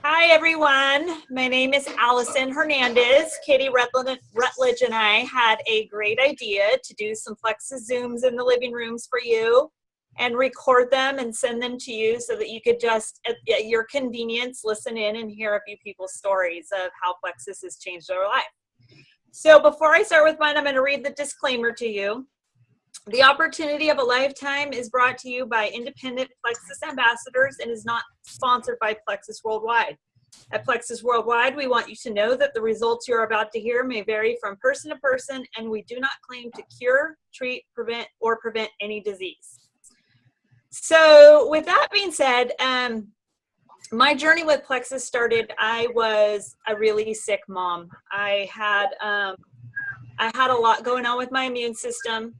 Hi, everyone. My name is Allison Hernandez. Katie Rutledge and I had a great idea to do some Plexus Zooms in the living rooms for you and record them and send them to you so that you could just, at your convenience, listen in and hear a few people's stories of how Plexus has changed their life. So before I start with mine, I'm going to read the disclaimer to you. The opportunity of a lifetime is brought to you by independent Plexus ambassadors and is not sponsored by Plexus Worldwide. At Plexus Worldwide, we want you to know that the results you're about to hear may vary from person to person, and we do not claim to cure, treat, prevent any disease. So with that being said, my journey with Plexus started, I was a really sick mom. I had a lot going on with my immune system.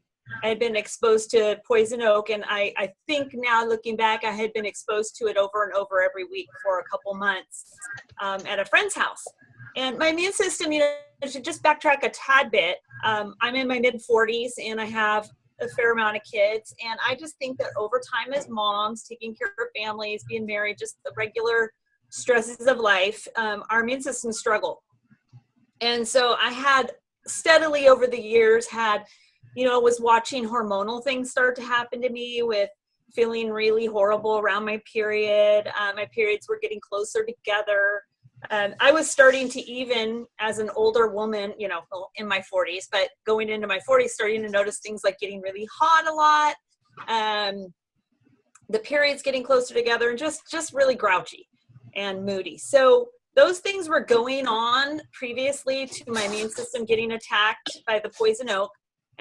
I had been exposed to poison oak, and I think now looking back, I had been exposed to it over and over every week for a couple months at a friend's house. And my immune system, to just backtrack a tad bit, I'm in my mid-40s and I have a fair amount of kids. And I just think that over time as moms, taking care of families, being married, just the regular stresses of life, our immune system struggle. And so I had steadily over the years was watching hormonal things start to happen to me with feeling really horrible around my period. My periods were getting closer together. I was starting to, even as an older woman, in my 40s, but going into my 40s, starting to notice things like getting really hot a lot, the periods getting closer together, and just really grouchy and moody. So those things were going on previously to my immune system getting attacked by the poison oak.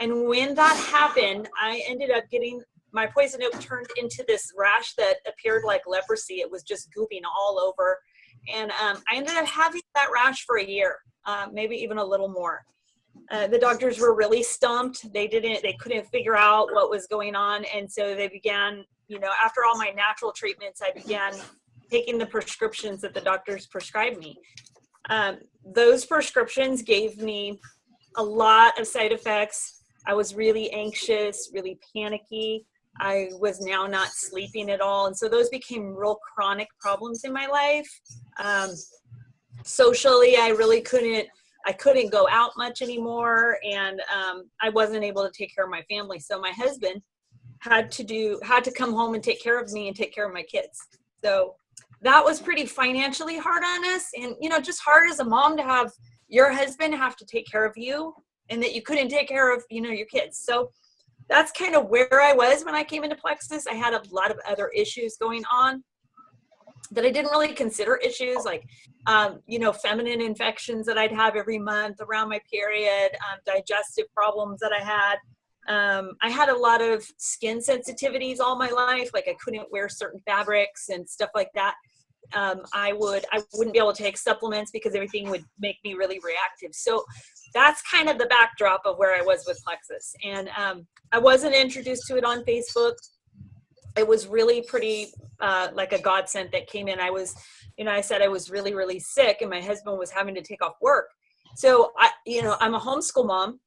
And when that happened, I ended up getting my poison oak turned into this rash that appeared like leprosy. It was just gooping all over. And I ended up having that rash for a year, maybe even a little more. The doctors were really stumped. They couldn't figure out what was going on. And so they began, after all my natural treatments, I began taking the prescriptions that the doctors prescribed me. Those prescriptions gave me a lot of side effects. I was really anxious, really panicky. I was now not sleeping at all. And so those became real chronic problems in my life. Socially, I couldn't go out much anymore. And I wasn't able to take care of my family. So my husband had to come home and take care of me and take care of my kids. So that was pretty financially hard on us. And, just hard as a mom to have your husband have to take care of you, and that you couldn't take care of, your kids. So that's kind of where I was when I came into Plexus. I had a lot of other issues going on that I didn't really consider issues, like, feminine infections that I'd have every month around my period, digestive problems that I had. I had a lot of skin sensitivities all my life. Like I couldn't wear certain fabrics and stuff like that. I wouldn't be able to take supplements because everything would make me really reactive. So that's kind of the backdrop of where I was with Plexus. And I wasn't introduced to it on Facebook. It was really pretty like a godsend that came in. I said I was really, really sick, and my husband was having to take off work. So I'm a homeschool mom,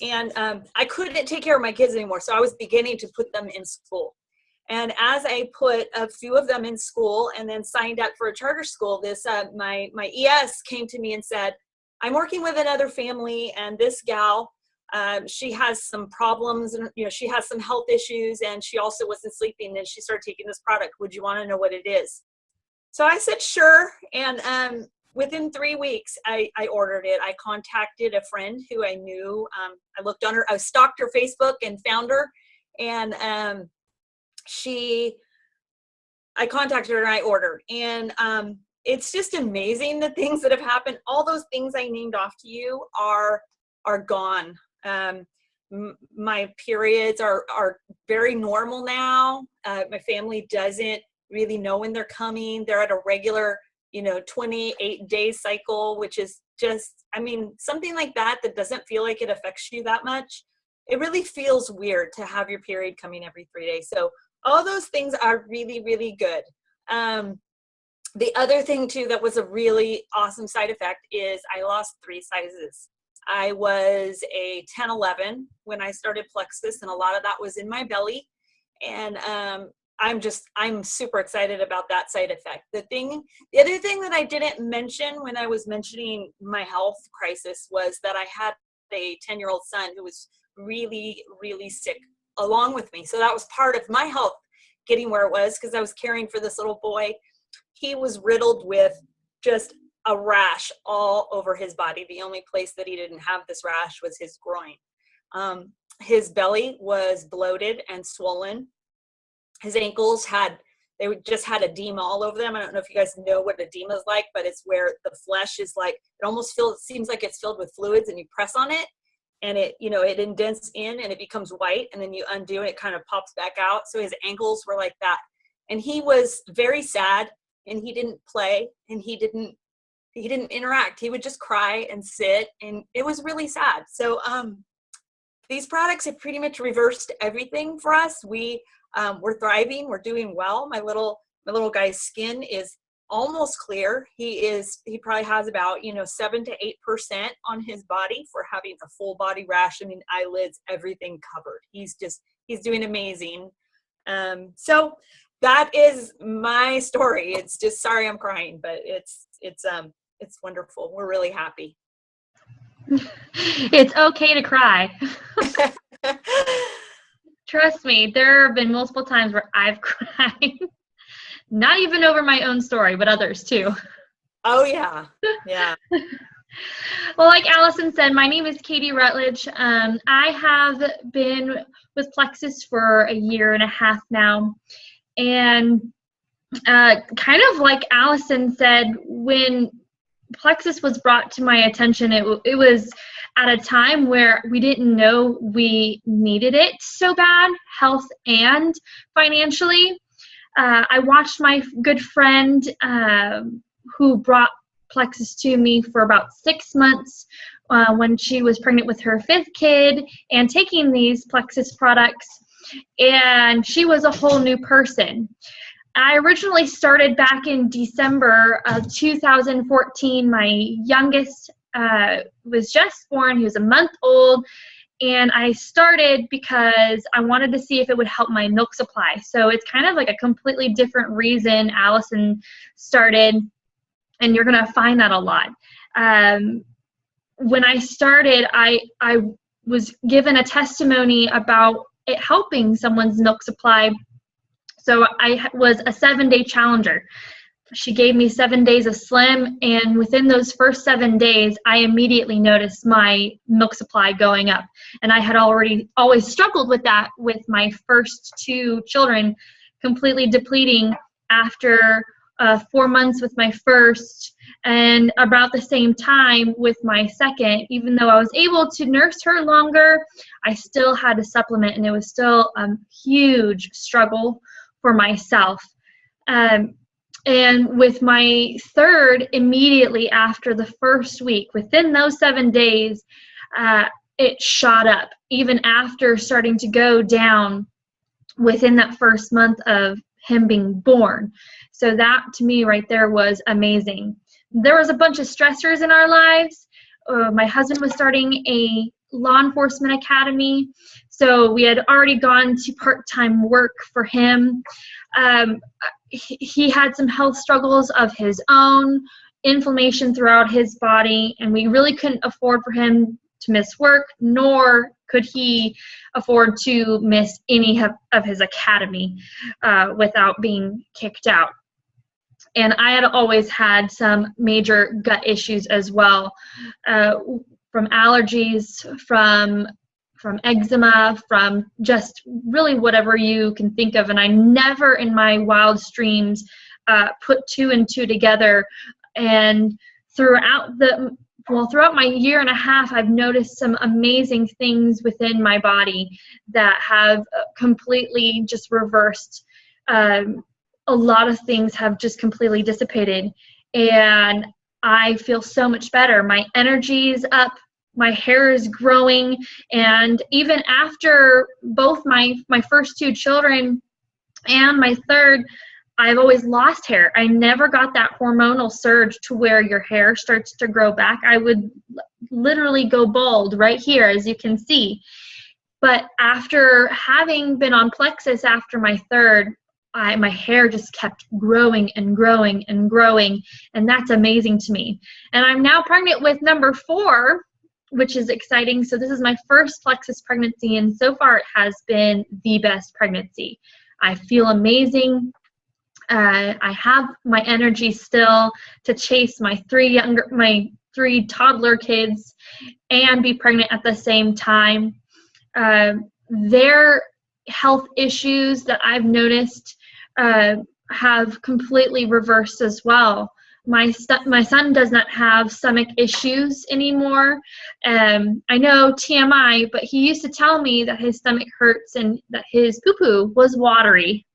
and I couldn't take care of my kids anymore. So I was beginning to put them in school. And as I put a few of them in school and then signed up for a charter school, my ES came to me and said, I'm working with another family, and this gal, she has some problems, and she has some health issues, and she also wasn't sleeping, and she started taking this product. Would you want to know what it is? So I said, sure. And within 3 weeks, I ordered it. I contacted a friend who I knew. I stalked her Facebook and found her. And I contacted her and I ordered. And it's just amazing the things that have happened. All those things I named off to you are gone. My periods are very normal now. My family doesn't really know when they're coming. They're at a regular, 28-day cycle, which is just, something like that doesn't feel like it affects you that much. It really feels weird to have your period coming every 3 days. So all those things are really, really good. The other thing too that was a really awesome side effect is I lost 3 sizes. I was a 10-11 when I started Plexus, and a lot of that was in my belly. And I'm super excited about that side effect. The other thing that I didn't mention when I was mentioning my health crisis was that I had a 10-year-old son who was really, really sick along with me. So that was part of my health getting where it was, because I was caring for this little boy. He was riddled with just a rash all over his body. The only place that he didn't have this rash was his groin. His belly was bloated and swollen. His ankles just had edema all over them. I don't know if you guys know what edema is like, but it's where the flesh is like, it seems like it's filled with fluids, and you press on it and it indents in and it becomes white, and then you undo and it kind of pops back out. So his ankles were like that. And he was very sad, and he didn't play, and he didn't interact. He would just cry and sit, and it was really sad. So these products have pretty much reversed everything for us. We're thriving. We're doing well. My little guy's skin is almost clear. He probably has about 7 to 8% on his body for having a full body rash. I mean, eyelids, everything covered. He's doing amazing. So that is my story. It's just, sorry I'm crying, but it's wonderful. We're really happy. It's okay to cry. Trust me, there have been multiple times where I've cried. Not even over my own story, but others too. Oh, yeah. Yeah. Well, like Allison said, my name is Katie Rutledge. I have been with Plexus for 1.5 years now. And kind of like Allison said, when Plexus was brought to my attention, it was at a time where we didn't know we needed it so bad, health and financially. I watched my good friend who brought Plexus to me for about 6 months when she was pregnant with her 5th kid and taking these Plexus products, and she was a whole new person. I originally started back in December of 2014. My youngest was just born. He was a month old. And I started because I wanted to see if it would help my milk supply. So it's kind of like a completely different reason Allison started, and you're going to find that a lot. When I started, I was given a testimony about it helping someone's milk supply. So I was a 7-day challenger. She gave me 7 days of Slim, and within those first 7 days, I immediately noticed my milk supply going up. And I had always struggled with that with my first 2 children, completely depleting after 4 months with my first, and about the same time with my second. Even though I was able to nurse her longer, I still had to supplement, and it was still a huge struggle for myself. And with my third, immediately after the first week, within those 7 days, it shot up, even after starting to go down within that first month of him being born. So that, to me, right there was amazing. There was a bunch of stressors in our lives. My husband was starting a law enforcement academy, so we had already gone to part-time work for him. He had some health struggles of his own, inflammation throughout his body, and we really couldn't afford for him to miss work, nor could he afford to miss any of his academy without being kicked out. And I had always had some major gut issues as well, from allergies, from eczema, from just really whatever you can think of. And I never in my wildest dreams put 2 and 2 together. And throughout my 1.5 years, I've noticed some amazing things within my body that have completely just reversed. A lot of things have just completely dissipated, and I feel so much better. My energy is up. My hair is growing, and even after both my first 2 children and my third, I've always lost hair. I never got that hormonal surge to where your hair starts to grow back. I would literally go bald right here, as you can see. But after having been on Plexus after my third, my hair just kept growing and growing and growing, and that's amazing to me. And I'm now pregnant with number 4, which is exciting. So this is my first Plexus pregnancy, and so far it has been the best pregnancy. I feel amazing. I have my energy still to chase my 3 toddler kids and be pregnant at the same time. Their health issues that I've noticed have completely reversed as well. My son does not have stomach issues anymore. I know TMI, but he used to tell me that his stomach hurts and that his poo-poo was watery.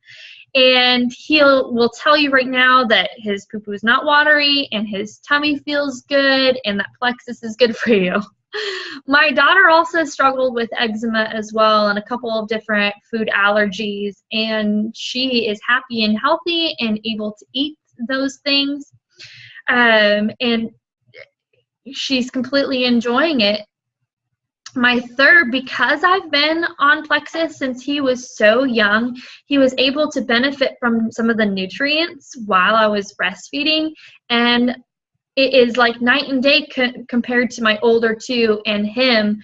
And will tell you right now that his poo-poo is not watery and his tummy feels good and that Plexus is good for you. My daughter also struggled with eczema as well and a couple of different food allergies, and she is happy and healthy and able to eat those things. And she's completely enjoying it. My third, because I've been on Plexus since he was so young, he was able to benefit from some of the nutrients while I was breastfeeding, and it is like night and day compared to my older 2 and him.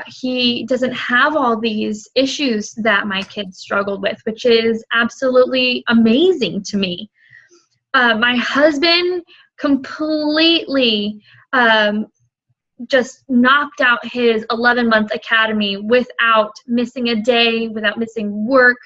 He doesn't have all these issues that my kids struggled with, which is absolutely amazing to me. My husband completely just knocked out his 11-month academy without missing a day, without missing work.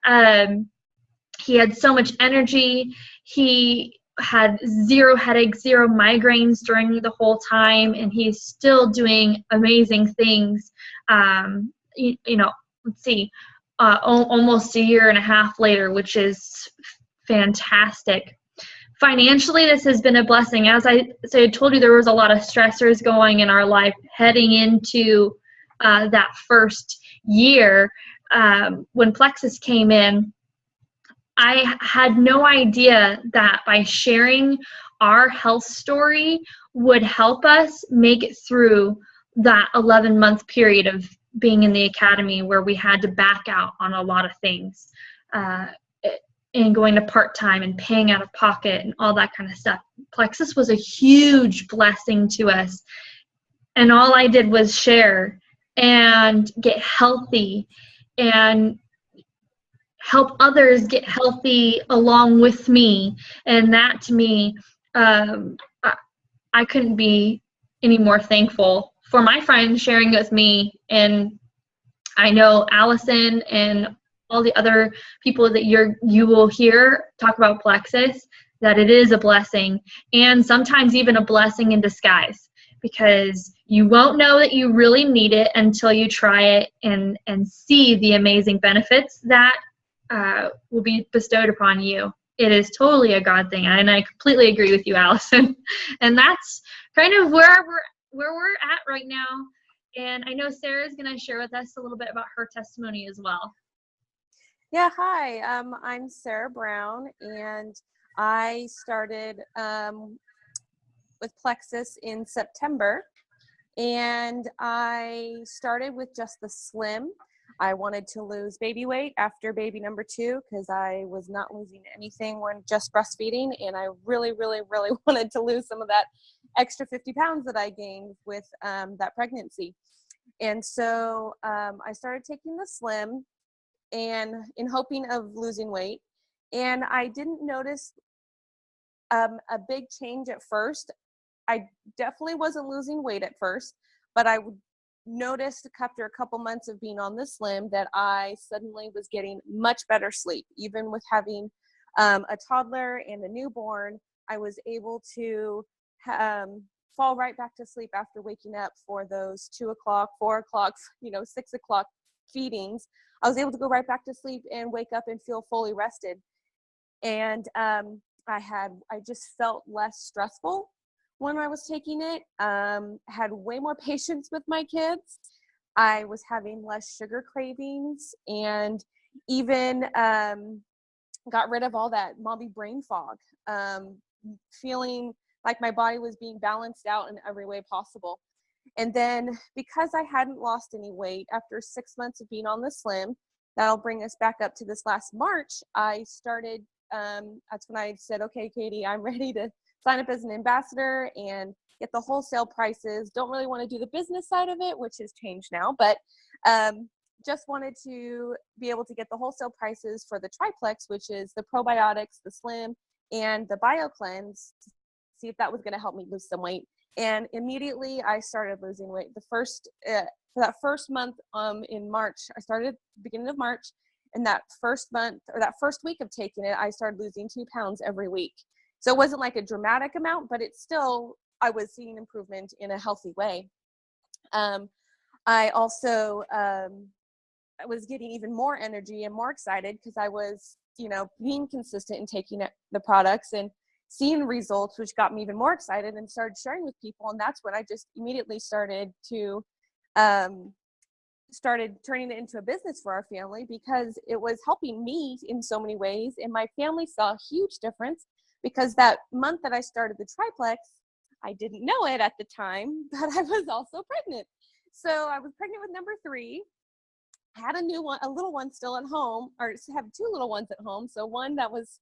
He had so much energy. He had 0 headaches, 0 migraines during the whole time, and he's still doing amazing things. Let's see, almost a year and a half later, which is fantastic. Financially, this has been a blessing. As I told you, there was a lot of stressors going in our life heading into that first year. When Plexus came in, I had no idea that by sharing our health story would help us make it through that 11-month period of being in the academy where we had to back out on a lot of things. And going to part-time and paying out of pocket and all that kind of stuff. Plexus was a huge blessing to us. And all I did was share and get healthy and help others get healthy along with me. And that to me, I couldn't be any more thankful for my friends sharing with me. And I know Allison and all the other people that you will hear talk about Plexus, that it is a blessing, and sometimes even a blessing in disguise, because you won't know that you really need it until you try it and see the amazing benefits that will be bestowed upon you. It is totally a God thing, and I completely agree with you, Allison. And that's kind of where we're at right now. And I know Sarah's going to share with us a little bit about her testimony as well. Yeah, hi, I'm Sarah Brown, and I started with Plexus in September, and I started with just the Slim. I wanted to lose baby weight after baby number 2 because I was not losing anything when just breastfeeding, and I really, really, really wanted to lose some of that extra 50 pounds that I gained with that pregnancy. And so I started taking the Slim, and in hoping of losing weight, and I didn't notice a big change at first. I definitely wasn't losing weight at first, but I noticed after a couple months of being on the Slim that I suddenly was getting much better sleep. Even with having a toddler and a newborn, I was able to fall right back to sleep after waking up for those 2 o'clock, 4 o'clock, 6 o'clock feedings. I was able to go right back to sleep and wake up and feel fully rested. And I just felt less stressful when I was taking it. Had way more patience with my kids. I was having less sugar cravings, and even got rid of all that mommy brain fog, feeling like my body was being balanced out in every way possible. And then because I hadn't lost any weight after 6 months of being on the Slim, that'll bring us back up to this last March, I started, that's when I said, okay, Katie, I'm ready to sign up as an ambassador and get the wholesale prices. Don't really want to do the business side of it, which has changed now, but just wanted to be able to get the wholesale prices for the triplex, which is the probiotics, the slim, and the BioCleanse, to see if that was going to help me lose some weight. And immediately I started losing weight. For that first month in March, I started beginning of March, and that first month or that first week of taking it, I started losing 2 pounds every week. So it wasn't like a dramatic amount, but it's still, I was seeing improvement in a healthy way. I also I was getting even more energy and more excited because I was, being consistent in taking the products and seeing results, which got me even more excited and started sharing with people. And that's when I just immediately started turning it into a business for our family, because it was helping me in so many ways. And my family saw a huge difference, because that month that I started the triplex, I didn't know it at the time, but I was also pregnant. So I was pregnant with number 3, had a little one still at home, or have 2 little ones at home. So one that was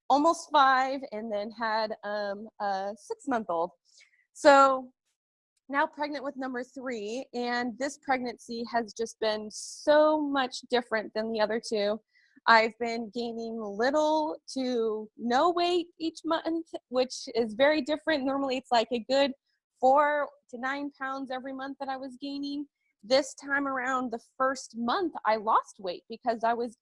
almost 5, and then had a 6-month-old. So now pregnant with number 3, and this pregnancy has just been so much different than the other 2. I've been gaining little to no weight each month, which is very different. Normally it's like a good 4 to 9 pounds every month that I was gaining. This time around, the first month, I lost weight because I was,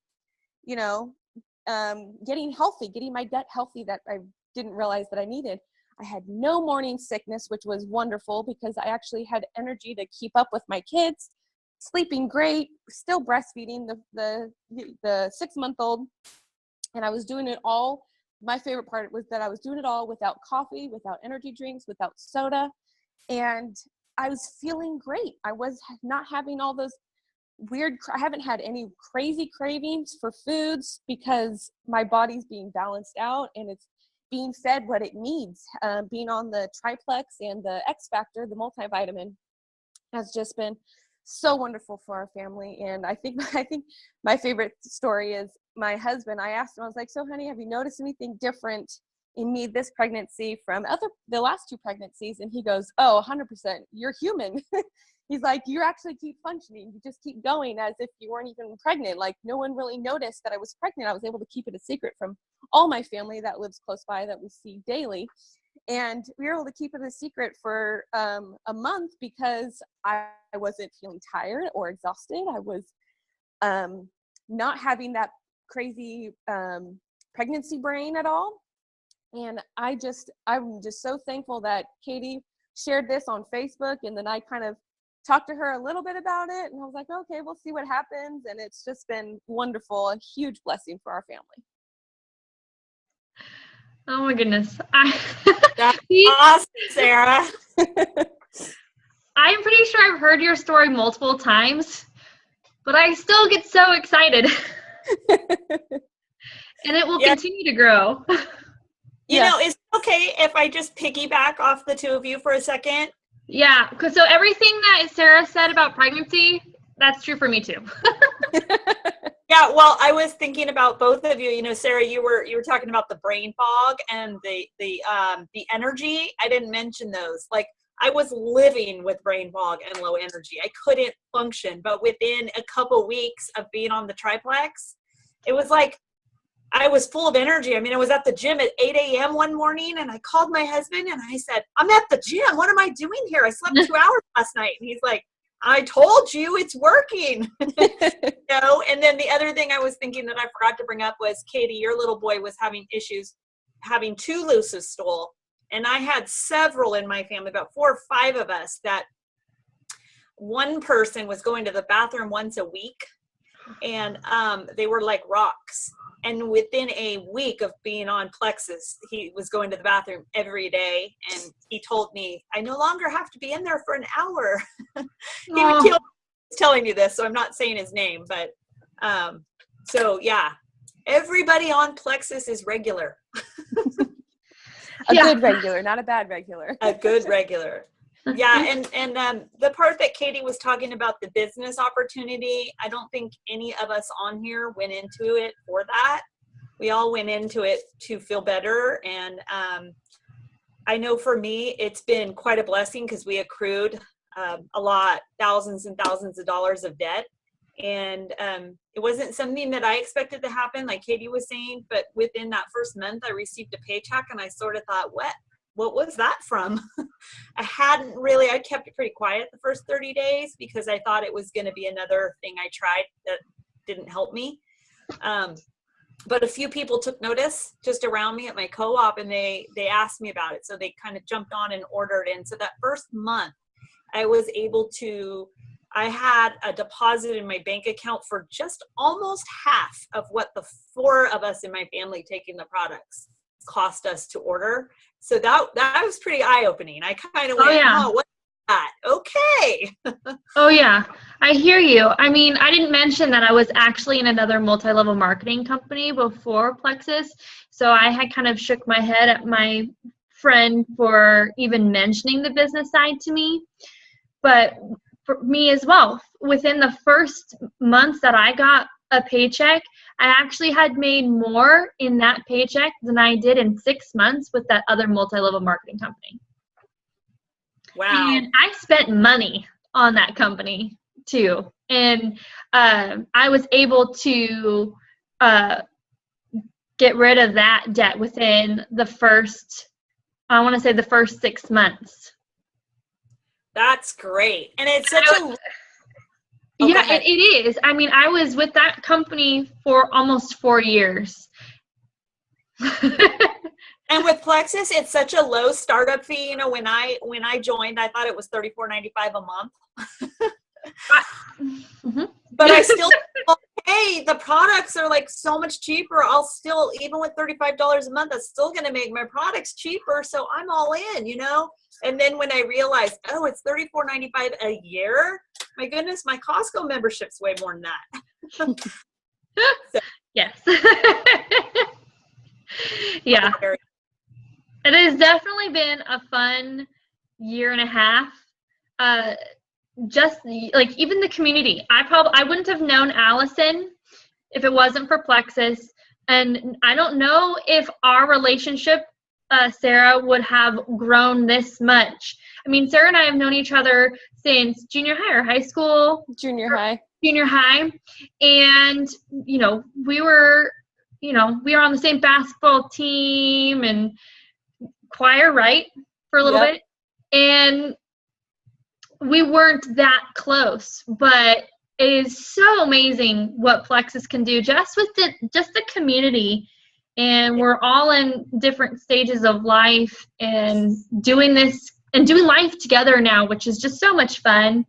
getting healthy, getting my gut healthy that I didn't realize that I needed. I had no morning sickness, which was wonderful because I actually had energy to keep up with my kids, sleeping great, still breastfeeding the 6-month-old. And I was doing it all. My favorite part was that I was doing it all without coffee, without energy drinks, without soda. And I was feeling great. I was not having all those I haven't had any crazy cravings for foods because my body's being balanced out and it's being fed what it needs. Being on the triplex and the X Factor, the multivitamin, has just been so wonderful for our family. And I think my favorite story is my husband. I asked him, I was like, so honey, have you noticed anything different in me this pregnancy from the last 2 pregnancies? And he goes, oh, 100%, you're human. He's like, you actually keep functioning. You just keep going as if you weren't even pregnant. Like, no one really noticed that I was pregnant. I was able to keep it a secret from all my family that lives close by that we see daily. And we were able to keep it a secret for a month because I wasn't feeling tired or exhausted. I was not having that crazy pregnancy brain at all. And I'm just so thankful that Katie shared this on Facebook, and then I kind of talked to her a little bit about it, and I was like, okay, we'll see what happens. And it's just been wonderful, a huge blessing for our family. Oh my goodness. That's awesome, Sarah. I'm pretty sure I've heard your story multiple times, but I still get so excited. And it will continue to grow. You know, is it okay if I just piggyback off the 2 of you for a second? Yeah, because so everything that Sarah said about pregnancy, that's true for me too. Yeah, well, I was thinking about both of you. You know, Sarah, you were talking about the brain fog and the energy. I didn't mention those. Like, I was living with brain fog and low energy. I couldn't function. But within a couple weeks of being on the triplex, it was like I was full of energy. I mean, I was at the gym at 8 a.m. one morning, and I called my husband and I said, I'm at the gym. What am I doing here? I slept 2 hours last night. And he's like, I told you it's working. And then the other thing I was thinking that I forgot to bring up was, Katie, your little boy was having issues having 2 loose stool. And I had several in my family, about 4 or 5 of us, that one person was going to the bathroom once a week, and they were like rocks. And within a week of being on Plexus, he was going to the bathroom every day. And he told me, I no longer have to be in there for an hour. He was telling you this, so I'm not saying his name. But so, yeah, everybody on Plexus is regular. A good regular, not a bad regular. A good regular. Yeah, and the part that Katie was talking about, the business opportunity, I don't think any of us on here went into it for that. We all went into it to feel better. And I know for me, it's been quite a blessing because we accrued a lot, thousands and thousands of dollars of debt. And it wasn't something that I expected to happen, like Katie was saying, but within that first month, I received a paycheck and I sort of thought, what was that from? I kept it pretty quiet the first 30 days because I thought it was going to be another thing I tried that didn't help me. But a few people took notice just around me at my co-op, and they asked me about it. So they kind of jumped on and ordered. And so that first month I was able to, I had a deposit in my bank account for just almost half of what the 4 of us in my family taking the products cost us to order. So that was pretty eye-opening. I kind of went, oh, what's that? Okay. Oh yeah, I hear you. I mean, I didn't mention that I was actually in another multi-level marketing company before Plexus. So I had kind of shook my head at my friend for even mentioning the business side to me. But for me as well, within the first months that I got a paycheck, I actually had made more in that paycheck than I did in 6 months with that other multi-level marketing company. Wow. And I spent money on that company too. And I was able to get rid of that debt within the first 6 months. That's great. And it's such it is. I mean, I was with that company for almost 4 years. And with Plexus, it's such a low startup fee. You know, when I joined, I thought it was $34.95 a month. Mm-hmm. But I still, hey, the products are like so much cheaper. I'll still, even with $35 a month, that's still going to make my products cheaper. So I'm all in, you know? And then when I realized, oh, it's $34.95 a year, my goodness, my Costco membership's way more than that. So. Yes. Yeah. It has definitely been a fun year and a half. Just like even the community, I wouldn't have known Allison if it wasn't for Plexus. And I don't know if our relationship, Sarah, would have grown this much. I mean, Sarah and I have known each other since junior high or high school. Junior high. And, you know, we were on the same basketball team and choir, right, for a little bit. And we weren't that close, but it is so amazing what Plexus can do just with the community. And we're all in different stages of life and doing life together now, which is just so much fun.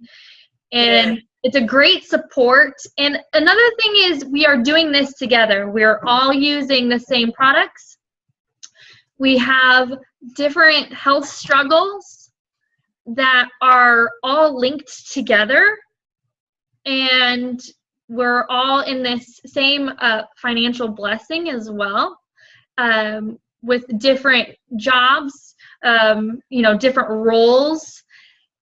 And it's a great support. And another thing is we are doing this together. We're all using the same products. We have different health struggles that are all linked together. And we're all in this same financial blessing as well, with different jobs, different roles.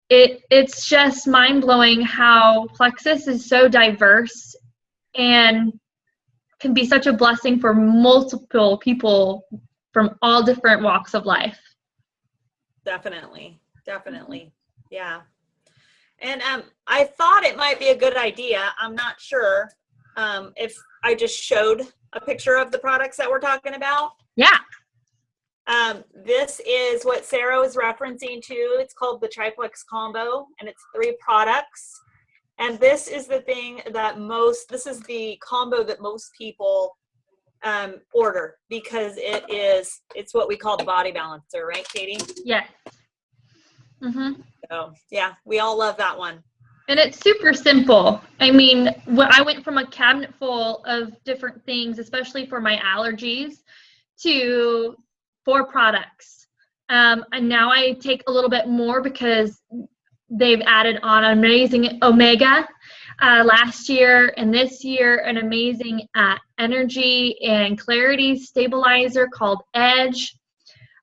It's just mind-blowing how Plexus is so diverse and can be such a blessing for multiple people from all different walks of life. Definitely. Yeah. And I thought it might be a good idea. I'm not sure if I just showed a picture of the products that we're talking about. Yeah. This is what Sarah was referencing to. It's called the Triplex Combo, and it's 3 products. And this is the thing that this is the combo that most people order because it's what we call the body balancer, right, Katie? Yes. Mm-hmm. So yeah, we all love that one. And it's super simple. I mean, I went from a cabinet full of different things, especially for my allergies, to 4 products. And now I take a little bit more because they've added on an amazing omega last year, and this year an amazing energy and clarity stabilizer called Edge.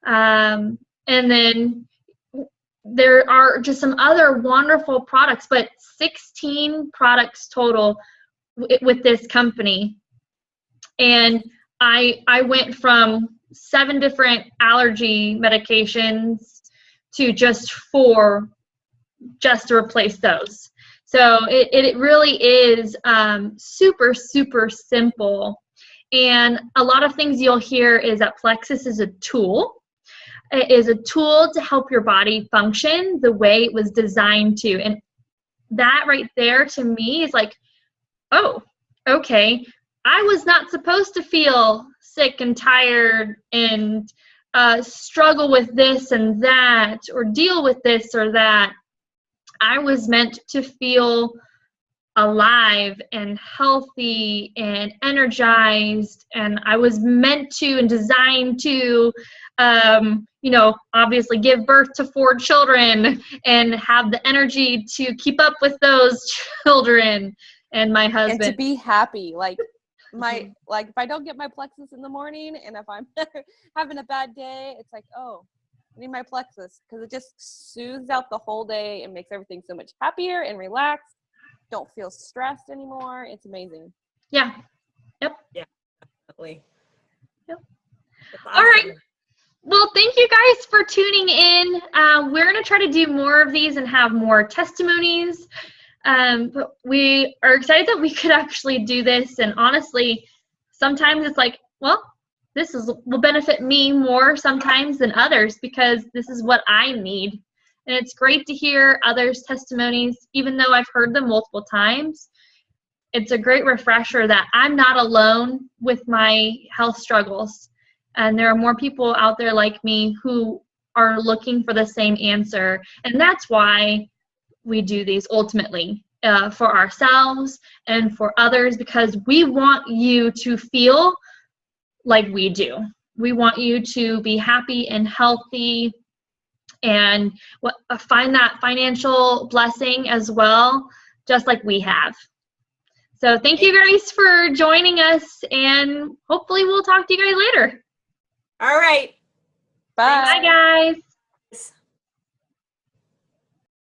And then there are just some other wonderful products, but 16 products total with this company. And I went from 7 different allergy medications to just 4 just to replace those. So it really is super, super simple. And a lot of things you'll hear is that Plexus is a tool. It is a tool to help your body function the way it was designed to. And that right there to me is like, oh, okay, I was not supposed to feel sick and tired and struggle with this and that or deal with this or that. I was meant to feel alive and healthy and energized, and I was meant to and designed to obviously give birth to 4 children and have the energy to keep up with those children and my husband. And to be happy. Like if I don't get my Plexus in the morning and if I'm having a bad day, it's like, oh, I need my Plexus, because it just soothes out the whole day and makes everything so much happier and relaxed. Don't feel stressed anymore. It's amazing. Yeah. Yep. Yeah, definitely. Yep. That's All right. awesome. Well, thank you guys for tuning in. We're going to try to do more of these and have more testimonies. But we are excited that we could actually do this. And honestly, sometimes it's like, well, will benefit me more sometimes than others, because this is what I need. And it's great to hear others' testimonies, even though I've heard them multiple times. It's a great refresher that I'm not alone with my health struggles. And there are more people out there like me who are looking for the same answer. And that's why we do these ultimately, for ourselves and for others, because we want you to feel like we do. We want you to be happy and healthy and find that financial blessing as well, just like we have. So thank you guys for joining us, and hopefully we'll talk to you guys later. All right. Bye. Bye, guys.